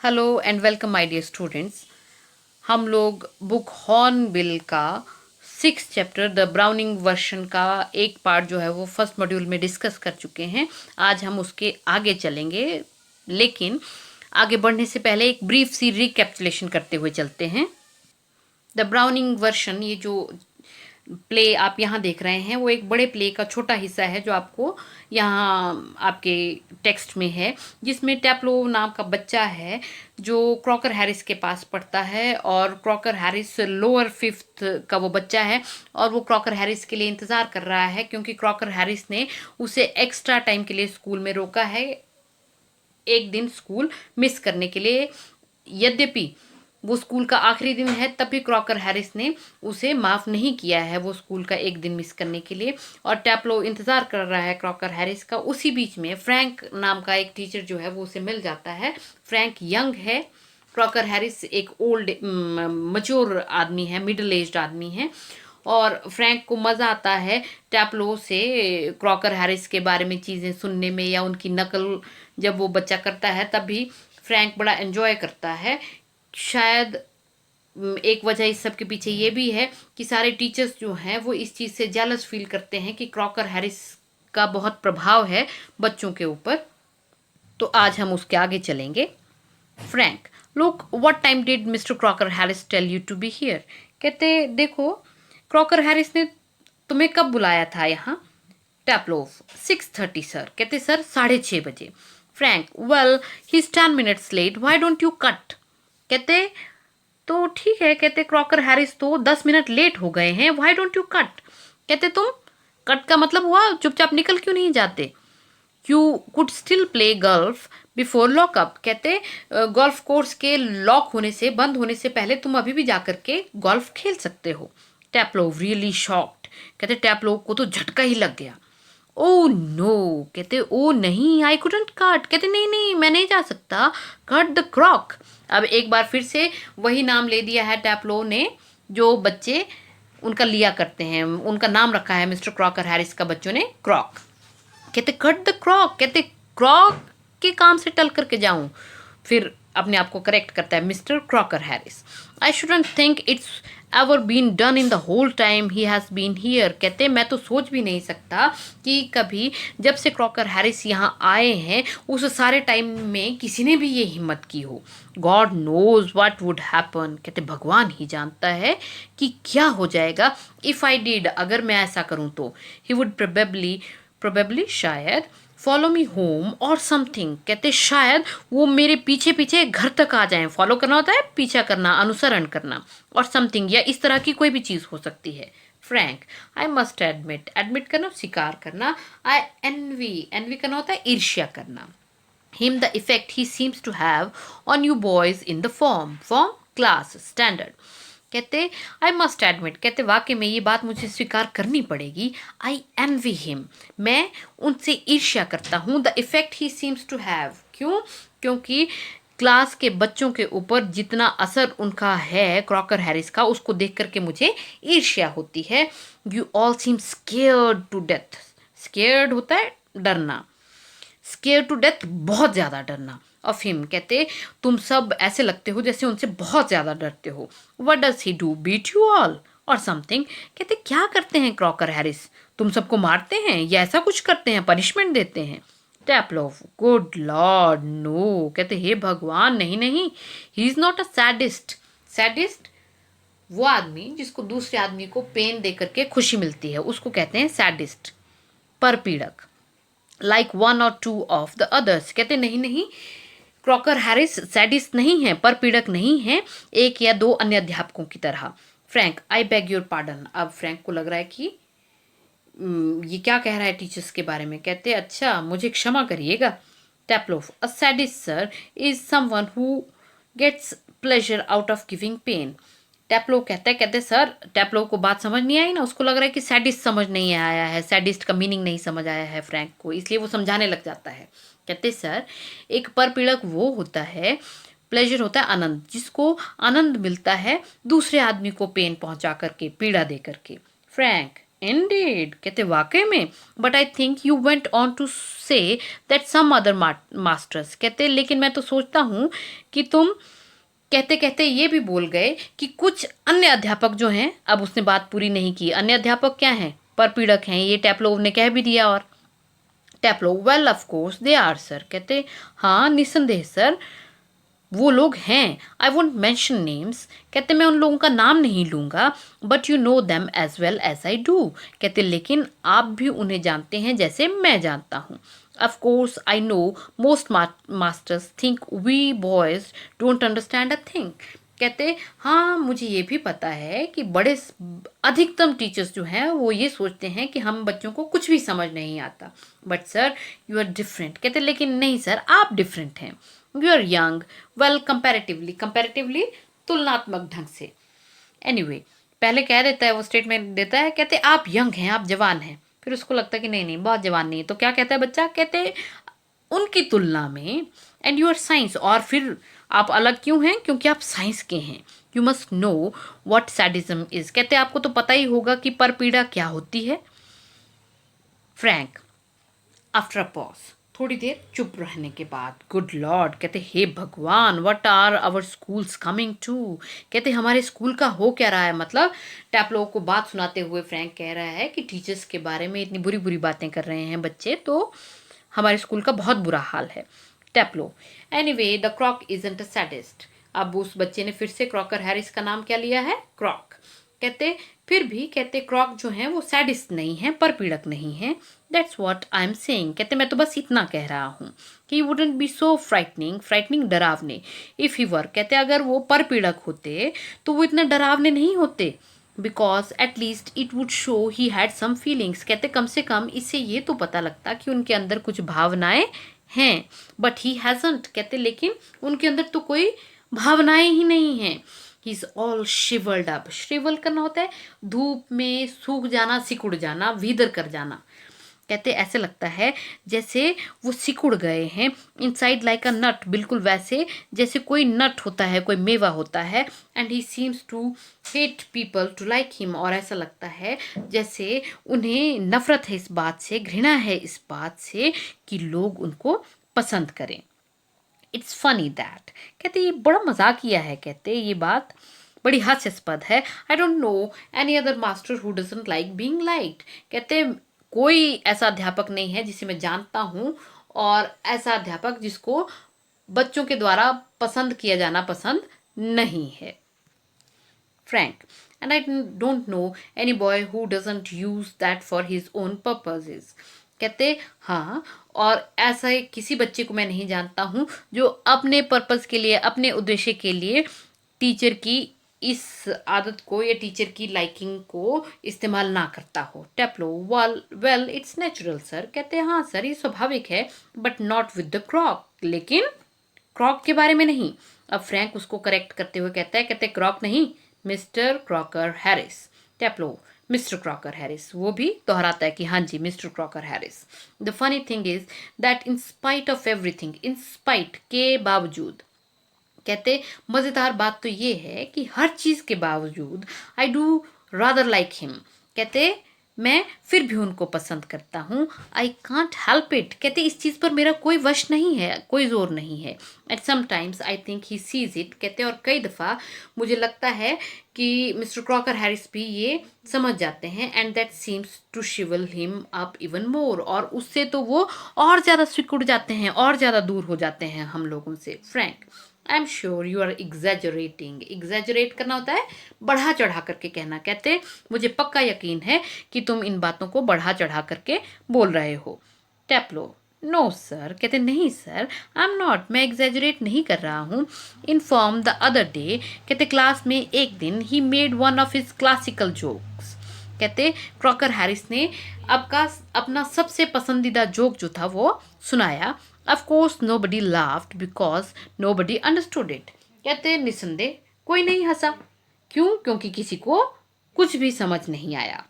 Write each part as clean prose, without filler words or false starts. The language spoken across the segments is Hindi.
Hello and welcome my dear students. हम लोग बुक हॉर्नबिल का 6th chapter the browning version का एक पार्ट जो है वो फर्स्ट मॉड्यूल में डिस्कस कर चुके हैं। आज हम उसके आगे चलेंगे, लेकिन आगे बढ़ने से पहले एक ब्रीफ सी रिकैप्चुलेशन करते हुए चलते हैं। द ब्राउनिंग वर्शन, ये जो प्ले आप यहाँ देख रहे हैं वो एक बड़े प्ले का छोटा हिस्सा है जो आपको यहाँ आपके टेक्स्ट में है, जिसमें टैप्लो नाम का बच्चा है जो क्रॉकर हैरिस के पास पढ़ता है। और क्रॉकर हैरिस लोअर 5th का वो बच्चा है और वो क्रॉकर हैरिस के लिए इंतज़ार कर रहा है, क्योंकि क्रॉकर हैरिस ने उसे एक्स्ट्रा टाइम के लिए स्कूल में रोका है, एक दिन स्कूल मिस करने के लिए। यद्यपि वो स्कूल का आखिरी दिन है, तब भी क्रॉकर हैरिस ने उसे माफ़ नहीं किया है वो स्कूल का एक दिन मिस करने के लिए। और टैप्लो इंतज़ार कर रहा है क्रॉकर हैरिस का। उसी बीच में फ्रैंक नाम का एक टीचर जो है वो उसे मिल जाता है। फ्रैंक यंग है, क्रॉकर हैरिस एक ओल्ड मच्योर आदमी है, मिडिल एज्ड आदमी है। और फ्रैंक को मज़ा आता है टैप्लो से क्रॉकर हैरिस के बारे में चीज़ें सुनने में, या उनकी नकल जब वो बच्चा करता है तब भी फ्रैंक बड़ा एंजॉय करता है। शायद एक वजह इस सब के पीछे ये भी है कि सारे टीचर्स जो हैं वो इस चीज़ से जेलस फील करते हैं कि क्रॉकर हैरिस का बहुत प्रभाव है बच्चों के ऊपर। तो आज हम उसके आगे चलेंगे। Frank, look what time did Mister Crocker Harris tell you to be here. कहते देखो, क्रॉकर हैरिस ने तुम्हें कब बुलाया था यहाँ। टैप्लो, 6:30 सर। कहते सर 6:30 बजे। Frank, well he is 10 minutes late, why don't you cut. कहते तो ठीक है। कहते क्रॉकर हैरिस तो 10 मिनट लेट हो गए हैं, व्हाई डोंट यू कट। कहते तुम कट का मतलब हुआ चुपचाप निकल क्यों नहीं जाते। You could still play golf before lockup. कहते गोल्फ कोर्स के लॉक होने से, बंद होने से पहले तुम अभी भी जाकर के गोल्फ खेल सकते हो। Taplow, really shocked. कहते टैप्लो को तो झटका ही लग गया। Oh no. कहते ओ नहीं, आई कुडंट कट। कहते नहीं नहीं, मैं नहीं जा सकता। Cut the Crock. अब एक बार फिर से वही नाम ले दिया है टैप्लो ने जो बच्चे उनका लिया करते हैं, उनका नाम रखा है मिस्टर क्रॉकर हैरिस का बच्चों ने, क्रॉक। कहते कट द क्रॉक। कहते क्रॉक के काम से टल करके जाऊं। फिर अपने आप को करेक्ट करता है Mister Crocker Harris. I shouldn't think it's ever been done in the whole time he has been here. कहते मैं तो सोच भी नहीं सकता कि कभी जब से क्रॉकर हैरिस यहाँ आए हैं उस सारे टाइम में किसी ने भी ये हिम्मत की हो। God knows what would happen. कहते भगवान ही जानता है कि क्या हो जाएगा इफ़ आई डिड, अगर मैं ऐसा करूँ तो। ही वुड प्रोबेबली शायद फॉलो मी होम और समथिंग। कहते शायद वो मेरे पीछे पीछे घर तक आ जाएं। फॉलो करना होता है पीछा करना, अनुसरण करना, और समथिंग या इस तरह की कोई भी चीज़ हो सकती है। Frank, I must admit. Admit करना, स्वीकार करना। आई एनवी करना होता है ईर्ष्या करना। Him the effect he seems to have on you boys in the form class standard. कहते आई मस्ट एडमिट। कहते वाकई में ये बात मुझे स्वीकार करनी पड़ेगी। आई एनवी हिम, मैं उनसे ईर्ष्या करता हूँ। The effect he seems to have, क्यों? क्योंकि क्लास के बच्चों के ऊपर जितना असर उनका है क्रॉकर हैरिस का, उसको देख करके मुझे ईर्ष्या होती है। You all seem scared to death. Scared होता है डरना, स्केयर टू डेथ बहुत ज़्यादा डरना। ऑफ हिम, कहते तुम सब ऐसे लगते हो जैसे उनसे बहुत ज़्यादा डरते हो। What does he do, beat you all or something. कहते क्या करते हैं क्रॉकर हैरिस, तुम सबको मारते हैं या ऐसा कुछ करते हैं, पनिशमेंट देते हैं। टैप्लो, गुड लॉर्ड नो। कहते हे भगवान, नहीं नहीं, he is not a sadist. Sadist वो आदमी जिसको दूसरे आदमी को पेन दे करके खुशी मिलती है, उसको कहते हैं सैडिस्ट, परपीड़क। लाइक वन और टू ऑफ द अदर्स। कहते नहीं नहीं, क्रॉकर हैरिस सैडिस्ट नहीं है, परपीड़क नहीं है, एक या दो अन्य अध्यापकों की तरह। Frank, I beg your pardon. अब फ्रैंक को लग रहा है कि ये क्या कह रहा है टीचर्स के बारे में। कहते अच्छा, मुझे क्षमा करिएगा। Taplow, a sadist sir is someone who gets pleasure out of giving pain. Taplow कहते सर, टैप्लो को बात समझ नहीं आई ना, उसको लग रहा है कि सैडिस्ट समझ नहीं आया है, सैडिस्ट का मीनिंग नहीं समझ आया है फ्रैंक को, इसलिए वो समझाने लग जाता है। कहते सर, एक परपीड़क वो होता है, प्लेजर होता है आनंद, जिसको आनंद मिलता है दूसरे आदमी को पेन पहुंचा करके, पीड़ा दे करके। फ्रैंक, इंडीड, कहते वाकई में, but I think you went on to say that some other masters, कहते लेकिन मैं तो सोचता हूँ कि तुम कहते कहते ये भी बोल गए कि कुछ अन्य अध्यापक जो हैं, अब उसने बात पूरी नहीं की, अन्य अध्यापक क्या हैं, परपीड़क हैं, ये टैपलोव ने कह भी दिया। और Taplow, well of course they are sir, कहते हाँ निस्संदेह सर वो लोग हैं। आई वोंट मेंशन नेम्स, कहते मैं उन लोगों का नाम नहीं लूंगा, but you know them as well as I do, कहते लेकिन आप भी उन्हें जानते हैं जैसे मैं जानता हूँ। Of course I know most masters think we boys don't understand a thing, कहते हाँ मुझे ये भी पता है कि अधिकतम टीचर्स जो हैं वो ये सोचते हैं कि हम बच्चों को कुछ भी समझ नहीं आता, but sir you are different, कहते लेकिन नहीं सर आप डिफरेंट हैं, you are young, well comparatively, comparatively तुलनात्मक ढंग से, एनीवे पहले कह देता है वो स्टेटमेंट देता है, कहते आप यंग हैं, आप जवान हैं, फिर उसको लगता है कि नहीं नहीं बहुत जवान नहीं है, तो क्या कहता है बच्चा, कहते उनकी तुलना में, एंड यू आर साइंस, और फिर आप अलग क्यों हैं, क्योंकि आप साइंस के हैं, you must know what sadism is, कहते आपको तो पता ही होगा कि परपीड़ा क्या होती है। फ्रैंक आफ्टर अ पॉज, थोड़ी देर चुप रहने के बाद, गुड लॉर्ड, कहते हे भगवान, what are our schools coming to, कहते हमारे स्कूल का हो क्या रहा है, मतलब टैपलो को बात सुनाते हुए फ्रैंक कह रहा है कि टीचर्स के बारे में इतनी बुरी बुरी बातें कर रहे हैं बच्चे, तो हमारे स्कूल का बहुत बुरा हाल है। Taplow, anyway the Crock isn't a sadist, अब उस बच्चे ने फिर से क्रॉकर हैरिस का नाम क्या लिया है, क्रॉक, कहते फिर भी कहते क्रॉक जो है वो सैडिस्ट नहीं है, परपीड़क नहीं है, that's what I am saying, कहते मैं तो बस इतना कह रहा हूँ कि wouldn't be so frightening, frightening डरावने, इफ ही वर, कहते अगर वो परपीड़क होते तो वो इतने डरावने नहीं होते, because at least it would show he had some feelings, कहते कम से कम इससे ये तो पता लगता कि उनके अंदर कुछ भावनाएं हैं, बट ही हैजंट, कहते लेकिन उनके अंदर तो कोई भावनाएं ही नहीं हैं, he is all shrivelled up, shrivel करना होता है धूप में सूख जाना, सिकुड़ जाना, वीदर कर जाना, कहते ऐसे लगता है जैसे वो सिकुड़ गए हैं, इनसाइड लाइक अ नट, बिल्कुल वैसे जैसे कोई नट होता है, कोई मेवा होता है, and he seems to hate people to like him, और ऐसा लगता है जैसे उन्हें नफरत है इस बात से, घृणा है इस बात से कि लोग उनको पसंद करें। इट्स फनी दैट, कहते ये बड़ा मजाकिया है, कहते ये बात बड़ी हास्यास्पद है, I don't know any other master who doesn't like being liked, कहते कोई ऐसा अध्यापक नहीं है जिसे मैं जानता हूँ और ऐसा अध्यापक जिसको बच्चों के द्वारा पसंद किया जाना पसंद नहीं है। Frank, and I don't know any boy who doesn't use that for his own purposes, कहते हाँ, और ऐसा किसी बच्चे को मैं नहीं जानता हूँ जो अपने पर्पस के लिए, अपने उद्देश्य के लिए टीचर की इस आदत को या टीचर की लाइकिंग को इस्तेमाल ना करता हो। टैपलो, वेल इट्स नेचुरल सर, कहते हाँ सर ये स्वाभाविक है, बट नॉट विद द क्रॉक, लेकिन क्रॉक के बारे में नहीं। अब फ्रैंक उसको करेक्ट करते हुए कहता है, कहते क्रॉक नहीं, mister Crocker Harris. Taplow, mister Crocker Harris, वो भी दोहराता है कि हाँ जी mister Crocker Harris. The funny thing is that in spite of everything, in spite के बावजूद, कहते मजेदार बात तो ये है कि हर चीज के बावजूद I do rather like him, कहते मैं फिर भी उनको पसंद करता हूँ, आई कांट हेल्प इट, कहते इस चीज़ पर मेरा कोई वश नहीं है, कोई जोर नहीं है, eight sometimes I think he sees it, कहते और कई दफ़ा मुझे लगता है कि मिस्टर क्रॉकर हैरिस भी ये समझ जाते हैं, and that seems to shrivel him up even more, और उससे तो वो और ज़्यादा सिकुड़ जाते हैं, और ज़्यादा दूर हो जाते हैं हम लोगों से। Frank, I am sure you are exaggerating, exaggerate करना होता है बढ़ा चढ़ा करके कहना, कहते मुझे पक्का यकीन है कि तुम इन बातों को बढ़ा चढ़ा करके बोल रहे हो। टैपलो, नो सर, कहते नहीं सर आई एम नॉट, मैं एग्जैजरेट नहीं कर रहा हूँ। इनफॉर्म द अदर डे, कहते क्लास में एक दिन he made one of his classical jokes, कहते क्रॉकर हैरिस ने अपना सबसे पसंदीदा जोक जो था वो सुनाया। Of course nobody laughed because nobody understood it, कहते निसंदेह कोई नहीं हंसा, क्यों, क्योंकि किसी को कुछ भी समझ नहीं आया,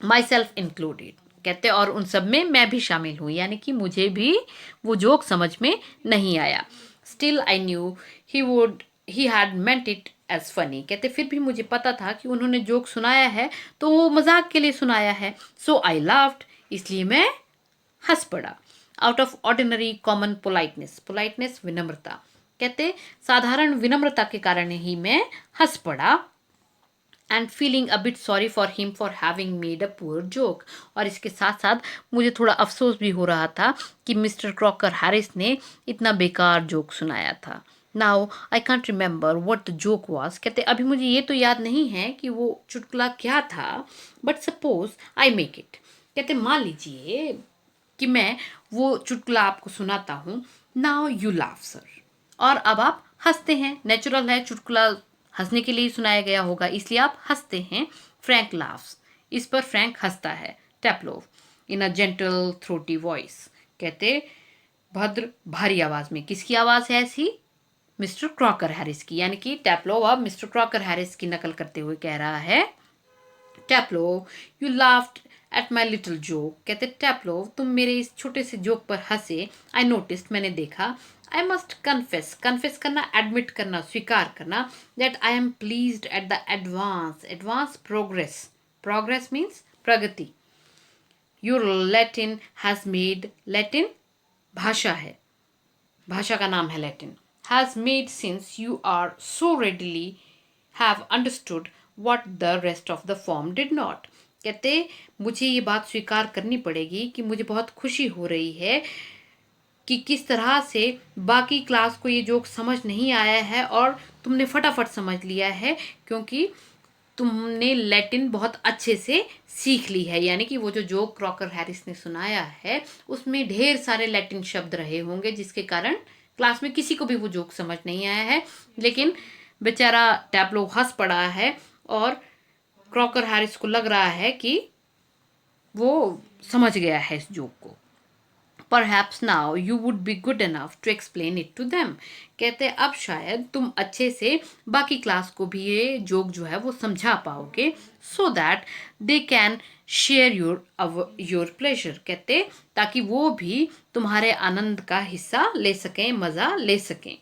माई सेल्फ इंक्लूडेड, कहते और उन सब में मैं भी शामिल हूँ, यानी कि मुझे भी वो जोक समझ में नहीं आया। Still I knew he had meant it as funny. कहते फिर भी मुझे पता था कि उन्होंने जोक सुनाया है तो वो मजाक के लिए सुनाया है. So I laughed. इसलिए मैं हंस पड़ा. Out of ordinary common politeness. Politeness विनम्रता. कहते साधारण विनम्रता के कारण ही मैं हंस पड़ा. And feeling a bit sorry for him for having made a poor joke. और इसके साथ साथ मुझे थोड़ा अफसोस भी हो रहा था कि मिस्टर क्रॉकर हैरिस ने इतना बेकार जोक सुनाया था. Now I can't remember what the joke was. कहते अभी मुझे ये तो याद नहीं है कि वो चुटकुला क्या था. But suppose I make it. कहते मान लीजिए कि मैं वो चुटकुला आपको सुनाता हूँ. Now you laugh sir. और अब आप हंसते हैं. नेचुरल है, चुटकुला हंसने के लिए सुनाया गया होगा इसलिए आप हंसते हैं. Frank laughs. इस पर फ्रैंक हंसता है. टैप्लोव इन अ जेंटल थ्रोटी वॉइस. कहते भद्र भारी आवाज में. किसकी आवाज है ऐसी? मिस्टर क्रॉकर हैरिस की. यानी कि टैप्लोव अब मिस्टर क्रॉकर हैरिस की नकल करते हुए कह रहा है. Taplow you laughed at my little joke. कहते टैप्लोव तुम मेरे इस छोटे से जोक पर हंसे. आई नोटिस्ड मैंने देखा. I must confess. कन्फेस करना, एडमिट करना, स्वीकार करना. That I am pleased at the advance. Advance progress. Progress means प्रगति. Your Latin has made. Latin भाषा है, भाषा का नाम है Latin. Has made since you are so readily have understood what the rest of the form did not. कहते मुझे ये बात स्वीकार करनी पड़ेगी कि मुझे बहुत खुशी हो रही है कि किस तरह से बाकी क्लास को ये जोक समझ नहीं आया है और तुमने फटाफट समझ लिया है क्योंकि तुमने लैटिन बहुत अच्छे से सीख ली है. यानी कि वो जो जोक क्रॉकर हैरिस ने सुनाया है उसमें ढेर सारे लैटिन शब्द रहे होंगे जिसके कारण क्लास में किसी को भी वो जोक समझ नहीं आया है. लेकिन बेचारा टैप्लो हंस पड़ा है और क्रॉकर हैरिस को लग रहा है कि वो समझ गया है इस जोक को. Perhaps now you would be good enough to explain it to them. कहते अब शायद तुम अच्छे से बाकी क्लास को भी ये जोक जो है वो समझा पाओगे. So that they can share your pleasure. कहते ताकि वो भी तुम्हारे आनंद का हिस्सा ले सकें, मजा ले सकें.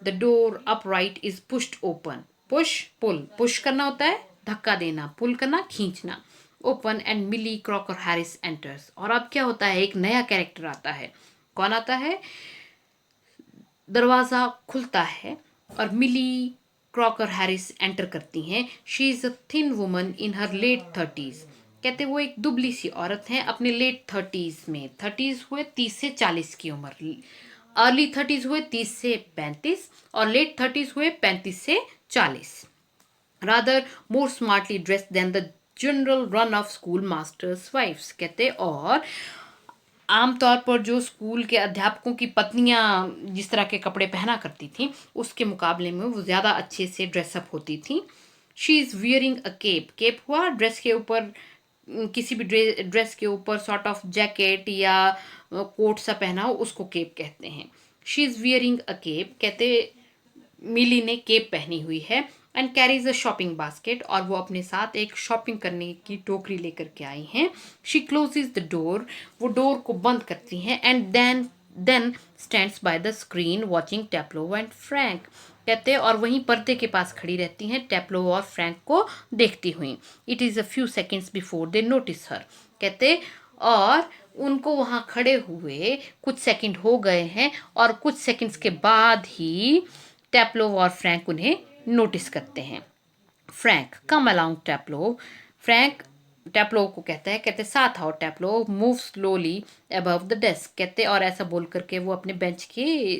The door upright is pushed open. Push, pull. Push करना होता है धक्का देना, पुल करना खींचना. Open and Millie Crocker Harris enters. और अब क्या होता है, एक नया कैरेक्टर आता है. कौन आता है? दरवाजा खुलता है और मिली क्रॉकर हैरिस एंटर करती हैं. She is a thin woman in her late 30s. कहते वो एक दुबली सी औरत है अपने लेट 30s में. 30s हुए 30 से 40 की उम्र. अर्ली 30s हुए 30 से 35 और लेट 30s हुए 35 से 40. Rather more smartly dressed than the general run of school masters wives. कहते और आमतौर पर जो स्कूल के अध्यापकों की पत्नियां जिस तरह के कपड़े पहना करती थीं उसके मुकाबले में वो ज़्यादा अच्छे से ड्रेसअप होती थीं. She is wearing a cape. Cape हुआ ड्रेस के ऊपर, किसी भी ड्रेस के ऊपर सॉर्ट ऑफ जैकेट या कोट सा पहना हो उसको केप कहते हैं. She is wearing a cape. कहते मिली ने केप पहनी हुई है. And carries a shopping basket. और वो अपने साथ एक शॉपिंग करने की टोकरी लेकर के आई हैं. She closes the door. वो डोर को बंद करती हैं. And then stands by the screen watching Taplow and Frank. कहते और वहीं पर्दे के पास खड़ी रहती हैं टैप्लो और फ्रैंक को देखती हुई. It is a few seconds before they notice her. कहते और उनको वहाँ खड़े हुए कुछ सेकंड हो गए हैं और कुछ सेकंड्स के बाद ही टैप्लो और फ्रैंक उन्हें नोटिस करते हैं. Frank come along Taplow. Frank Taplow को कहता है, कहते साथ आओ Taplow. Move slowly above the desk. कहते और ऐसा बोल करके वो अपने बेंच के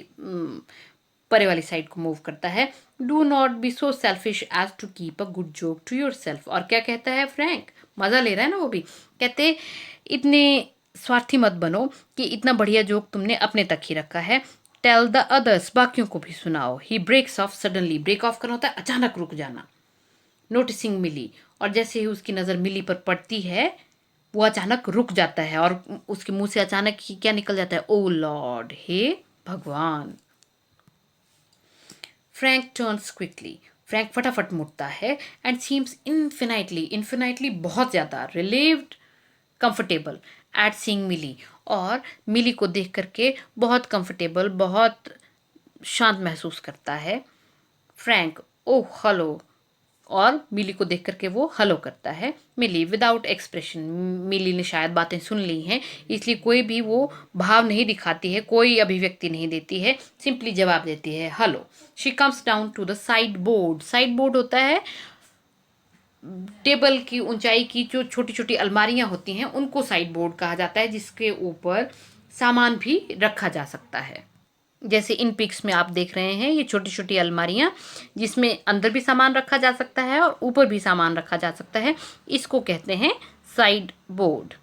परे वाली साइड को मूव करता है. Do not be so selfish as to keep a good joke to yourself. और क्या कहता है फ्रैंक, मजा ले रहा है ना वो भी. कहते इतने स्वार्थी मत बनो कि इतना बढ़िया जोक तुमने अपने तक ही रखा है. Tell the others. बाकियों को भी सुनाओ. He breaks off suddenly. Break off करना होता है अचानक रुक जाना. Noticing Millie. और जैसे ही उसकी नज़र मिली पर पड़ती है वो अचानक रुक जाता है और उसके मुंह से अचानक ही क्या निकल जाता है, ओ लॉर्ड, हे भगवान. Frank turns quickly. फ्रैंक फटाफट मुड़ता है. And seems infinitely. इन्फिनाइटली बहुत ज़्यादा. रिलीव्ड, कंफर्टेबल एट सीइंग मिली. और मिली को देख करके बहुत कंफर्टेबल, बहुत शांत महसूस करता है. फ्रैंक ओ हेलो, और मिली को देख करके वो हेलो करता है। मिली विदाउट एक्सप्रेशन, मिली ने शायद बातें सुन ली हैं, इसलिए कोई भी वो भाव नहीं दिखाती है, कोई अभिव्यक्ति नहीं देती है, सिंपली जवाब देती है hello. She comes down to the sideboard. Sideboard होता है टेबल की ऊंचाई की जो छोटी छोटी अलमारियां होती हैं, उनको साइड बोर्ड कहा जाता है, जिसके ऊपर सामान भी रखा जा सकता है। जैसे इन पिक्स में आप देख रहे हैं, ये छोटी छोटी अलमारियां जिसमें अंदर भी सामान रखा जा सकता है और ऊपर भी सामान रखा जा सकता है, इसको कहते हैं साइड बोर्ड।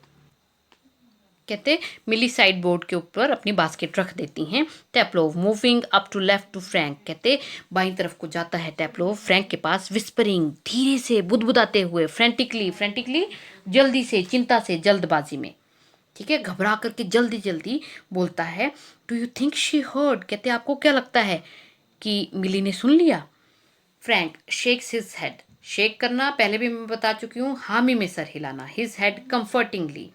कहते मिली साइड बोर्ड के ऊपर अपनी बास्केट रख देती हैं। Taplow moving up to left to Frank. कहते बाईं तरफ को जाता है टेप्लोव फ्रैंक के पास, विस्परिंग धीरे से, बुदबुदाते हुए, फ्रेंटिकली, फ्रेंटिकली जल्दी से, चिंता से, जल्दबाजी में, ठीक है, घबरा करके जल्दी जल्दी बोलता है। Do you think she heard. कहते आपको क्या लगता है कि मिली ने सुन लिया। Frank shakes his head. Shake करना पहले भी मैं बता चुकी हूँ, हामी में सर हिलाना। हिज हेड कंफर्टिंगली,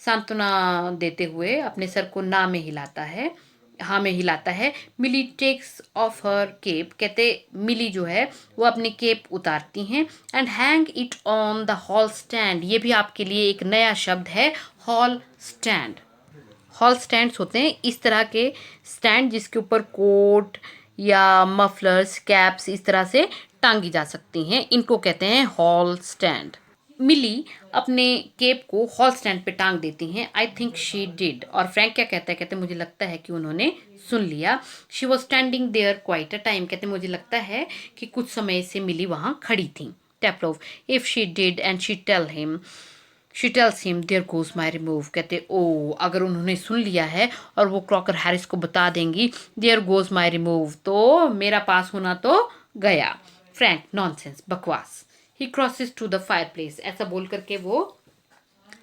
सांत्वना देते हुए अपने सर को ना में हिलाता है, हाँ में हिलाता है। Millie takes of her cap. कहते मिली जो है वो अपनी केप उतारती हैं and hang it on the hall stand. ये भी आपके लिए एक नया शब्द है, हॉल स्टैंड। हॉल स्टैंड्स होते हैं इस तरह के स्टैंड जिसके ऊपर कोट या मफलर्स, कैप्स इस तरह से टांगी जा सकती हैं, इनको कहते हैं हॉल स्टैंड। मिली अपने केप को हॉल स्टैंड पे टांग देती हैं। I think she did. और फ्रैंक क्या कहता है, कहते मुझे लगता है कि उन्होंने सुन लिया। She was standing there quite a time. कहते मुझे लगता है कि कुछ समय से मिली वहाँ खड़ी थी। Taplow if she did and she tells him there goes my remove. कहते ओ अगर उन्होंने सुन लिया है और वो क्रॉकर हैरिस को बता देंगी देयर गोज माई रिमूव, तो मेरा पास होना तो गया। फ्रैंक नॉनसेंस, बकवास। He crosses to the fireplace. ऐसा बोल करके वो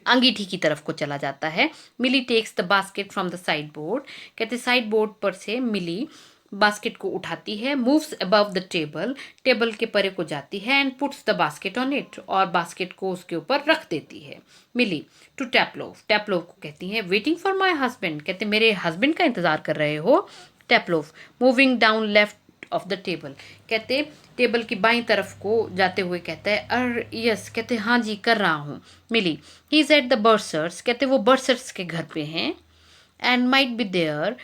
अंगीठी की तरफ को चला जाता है। Millie takes the basket from the sideboard. कहते साइड बोर्ड पर से मिली बास्केट को उठाती है। Moves above the table, table के परे को जाती है and puts the basket on it, और बास्केट को उसके ऊपर रख देती है। मिली टू टैप्लोव, टैप्लोव को कहती है वेटिंग फॉर माई हस्बैंड। कहते मेरे हस्बैंड का इंतजार कर रहे हो। Taplow moving down left of the table. कहते टेबल की बाईं तरफ को जाते हुए कहता है अर यस। कहते हाँ जी कर रहा हूँ। Millie he is at the bursars. कहते वो बर्सर्स के घर पे हैं and might be there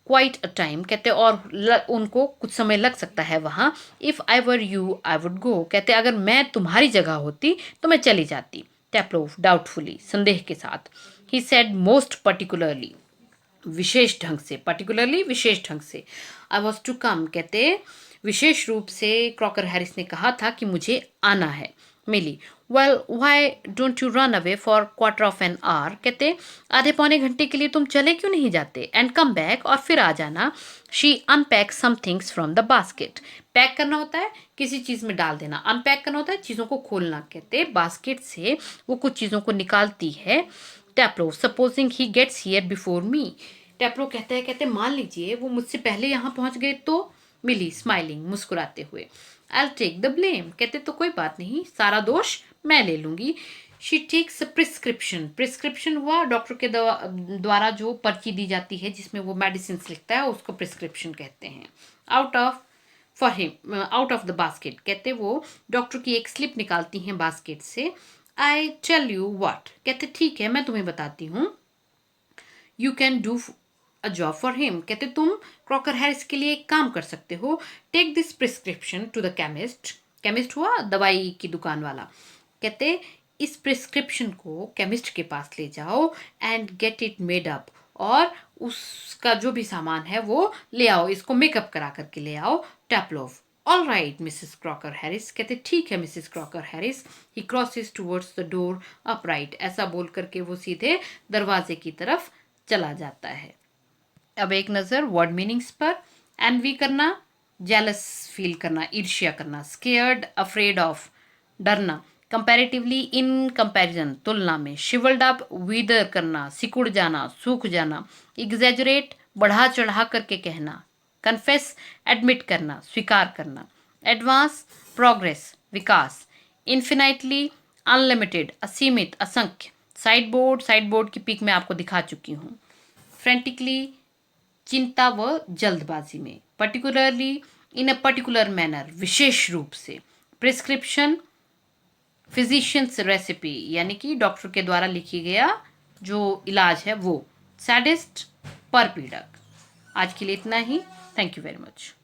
quite a time. कहते और उनको कुछ समय लग सकता है वहाँ। If I were you I would go. कहते अगर मैं तुम्हारी जगह होती तो मैं चली जाती। टेप्लोव डाउटफुली, संदेह के साथ। ही सेड मोस्ट पर्टिकुलरली, विशेष ढंग से, पर्टिकुलरली विशेष ढंग से। I was to come. कहते विशेष रूप से क्रॉकर हैरिस ने कहा था कि मुझे आना है। Millie well why don't you run away for quarter of an hour. कहते आधे पौने घंटे के लिए तुम चले क्यों नहीं जाते एंड कम बैक, और फिर आ जाना। She unpack some things from the basket. Pack करना होता है किसी चीज़ में डाल देना, अनपैक करना होता है चीज़ों को खोलना। कहते बास्केट से वो कुछ चीज़ों को निकालती है। Taplow supposing he gets here before me. Taplow कहते हैं, कहते मान लीजिए वो मुझसे पहले यहाँ पहुँच गए तो। मिली स्माइलिंग, मुस्कुराते हुए आई टेक द ब्लेम। कहते तो कोई बात नहीं, सारा दोष मैं ले लूंगी। She takes prescription. प्रिस्क्रिप्शन हुआ डॉक्टर के द्वारा जो पर्ची दी जाती है जिसमें वो मेडिसिन लिखता है, उसको प्रिस्क्रिप्शन कहते हैं। Out of for him, out of the basket. कहते वो डॉक्टर की एक स्लिप निकालती हैं बास्केट से। I tell you what. कहते ठीक है मैं तुम्हें बताती हूँ। You can do a job for him. कहते तुम क्रॉकर हैरिस के लिए एक काम कर सकते हो। Take this prescription to the chemist. Chemist हुआ दवाई की दुकान वाला। कहते इस प्रिस्क्रिप्शन को केमिस्ट के पास ले जाओ and get it made up, और उसका जो भी सामान है वो ले आओ, इसको मेकअप करा करके ले आओ। Taplow all right Mrs Crocker Harris. कहते ठीक है Mrs Crocker Harris. He crosses towards the door upright. ऐसा बोल करके वो सीधे दरवाजे की तरफ चला जाता है। अब एक नज़र वर्ड मीनिंग्स पर। एनवी करना, जेलस फील करना, ईर्ष्या करना। स्केयर्ड, अफ्रेड ऑफ, डरना। कंपैरेटिवली, इन कंपैरिजन, तुलना में। शिवल्ड अप, विदर करना, सिकुड़ जाना, सूख जाना। एग्जैजरेट, बढ़ा चढ़ा करके कहना। कन्फेस, एडमिट करना, स्वीकार करना। एडवांस, प्रोग्रेस, विकास। इन्फिनाइटली, अनलिमिटेड, असीमित, असंख्य। साइड बोर्ड, साइड बोर्ड की पिक मैं आपको दिखा चुकी हूँ। फ्रेंटिकली, चिंता व जल्दबाजी में। Particularly, in a particular manner, विशेष रूप से। प्रिस्क्रिप्शन, फिजिशियंस रेसिपी, यानी कि डॉक्टर के द्वारा लिखी गया जो इलाज है वो। सैडिस्ट, परपीड़क। आज के लिए इतना ही। Thank you very much.